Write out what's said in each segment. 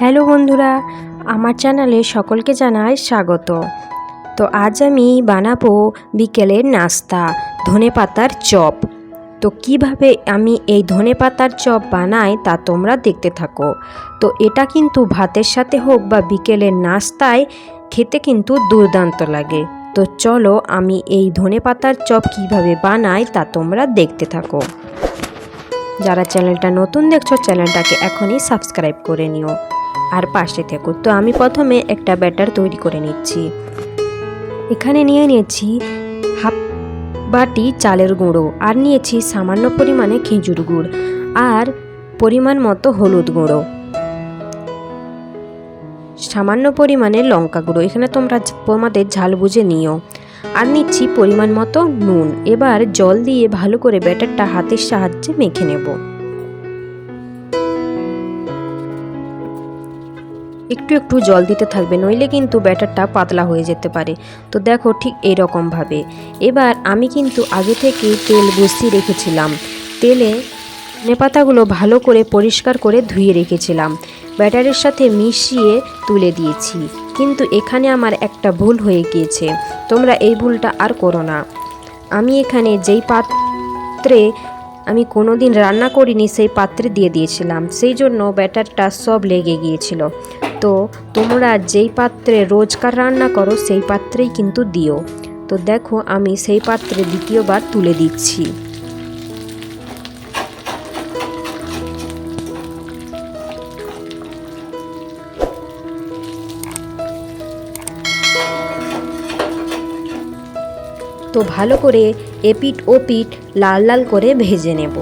Hello বন্ধুরা, আমার চ্যানেলে সকলকে জানাই স্বাগত। তো আজ আমি বানাবো বিকেলের নাস্তা ধনেপাতার চপ। তো কিভাবে আমি এই ধনেপাতার চপ বানাই তা তোমরা দেখতে থাকো। তো এটা কিন্তু ভাতের সাথে হোক বা বিকেলের নাস্তায় খেতে কিন্তু দুর্দান্ত লাগে। তো চলো আমি এই ধনেপাতার চপ কিভাবে বানাই তা তোমরা দেখতে থাকো। যারা চ্যানেলটা নতুন দেখছো চ্যানেলটাকে এখনই সাবস্ক্রাইব করে নিও আর পাশে থেকো। তো আমি প্রথমে একটা ব্যাটার তৈরি করে নিচ্ছি। এখানে নিয়ে নিয়েছি হাফ বাটি চালের গুঁড়ো, আর নিয়েছি সামান্য পরিমাণে খেজুর গুড়, আর পরিমাণ মতো হলুদ গুঁড়ো, সামান্য পরিমাণে লঙ্কা গুঁড়ো। এখানে তোমরা তোমাদের ঝাল বুঝে নিও। আর নিচ্ছি পরিমাণ মতো নুন। এবার জল দিয়ে ভালো করে ব্যাটারটা হাতের সাহায্যে মেখে নেব। একটু একটু জল দিতে থাকবে, নইলে কিন্তু ব্যাটারটা পাতলা হয়ে যেতে পারে। তো দেখো ঠিক এইরকমভাবে। এবার আমি কিন্তু আগে থেকে তেল বসিয়ে রেখেছিলাম। তেলে ধনেপাতাগুলো ভালো করে পরিষ্কার করে ধুয়ে রেখেছিলাম, ব্যাটারের সাথে মিশিয়ে তুলে দিয়েছি। কিন্তু এখানে আমার একটা ভুল হয়ে গিয়েছে, তোমরা এই ভুলটা আর করো না। আমি এখানে যেই পাত্রে আমি কোনোদিন রান্না করিনি সেই পাত্রে দিয়ে দিয়েছিলাম, সেই জন্য ব্যাটারটা সব লেগে গিয়েছিল। তো তোমরা যেই পাত্রে রোজকার রান্না করো সেই পাত্রেই কিন্তু দিও। তো দেখো আমি সেই পাত্রে দ্বিতীয়বার তুলে দিচ্ছি। তো ভালো করে এপিঠ ওপিঠ লাল লাল করে ভেজে নেব।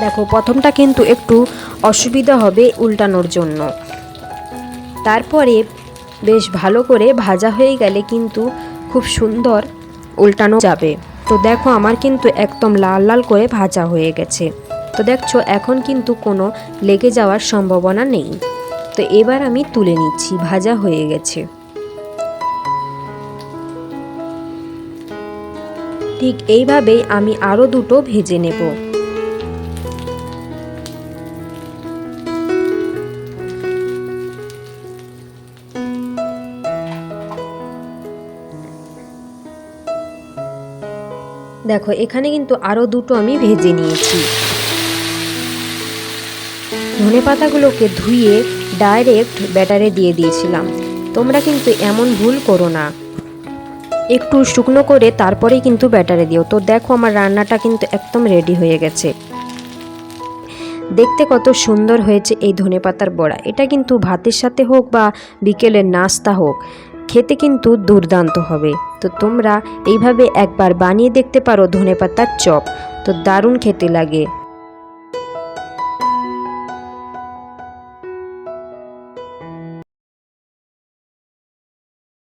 দেখো প্রথমটা কিন্তু একটু অসুবিধা হবে উল্টানোর জন্য, তারপরে বেশ ভালো করে ভাজা হয়ে গেলে কিন্তু খুব সুন্দর উল্টানো যাবে। তো দেখো আমার কিন্তু একদম লাল লাল করে ভাজা হয়ে গেছে। তো দেখছো এখন কিন্তু কোনো লেগে যাওয়ার সম্ভাবনা নেই। তো এবার আমি তুলে নিচ্ছি, ভাজা হয়ে গেছে। ঠিক এইভাবেই আমি আরও দুটো ভেজে নেব। দেখো এখানে কিন্তু আরও দুটো আমি ভেজে নিয়েছি। ধনেপাতাগুলোকে ধুয়ে ডাইরেক্ট ব্যাটারে দিয়ে দিয়েছিলাম। তোমরা কিন্তু এমন ভুল করো না, একটু শুকনো করে তারপরেই কিন্তু ব্যাটারে দিও। তো দেখো আমার রান্নাটা কিন্তু একদম রেডি হয়ে গেছে। দেখতে কত সুন্দর হয়েছে এই ধনেপাতার বড়া। এটা কিন্তু ভাতের সাথে হোক বা বিকেলের নাস্তা হোক, খেতে কিন্তু দুর্দান্ত হবে। তো তোমরা এইভাবে একবার বানিয়ে দেখতে পারো ধনেপাতার চপ, তো দারুণ খেতে লাগে।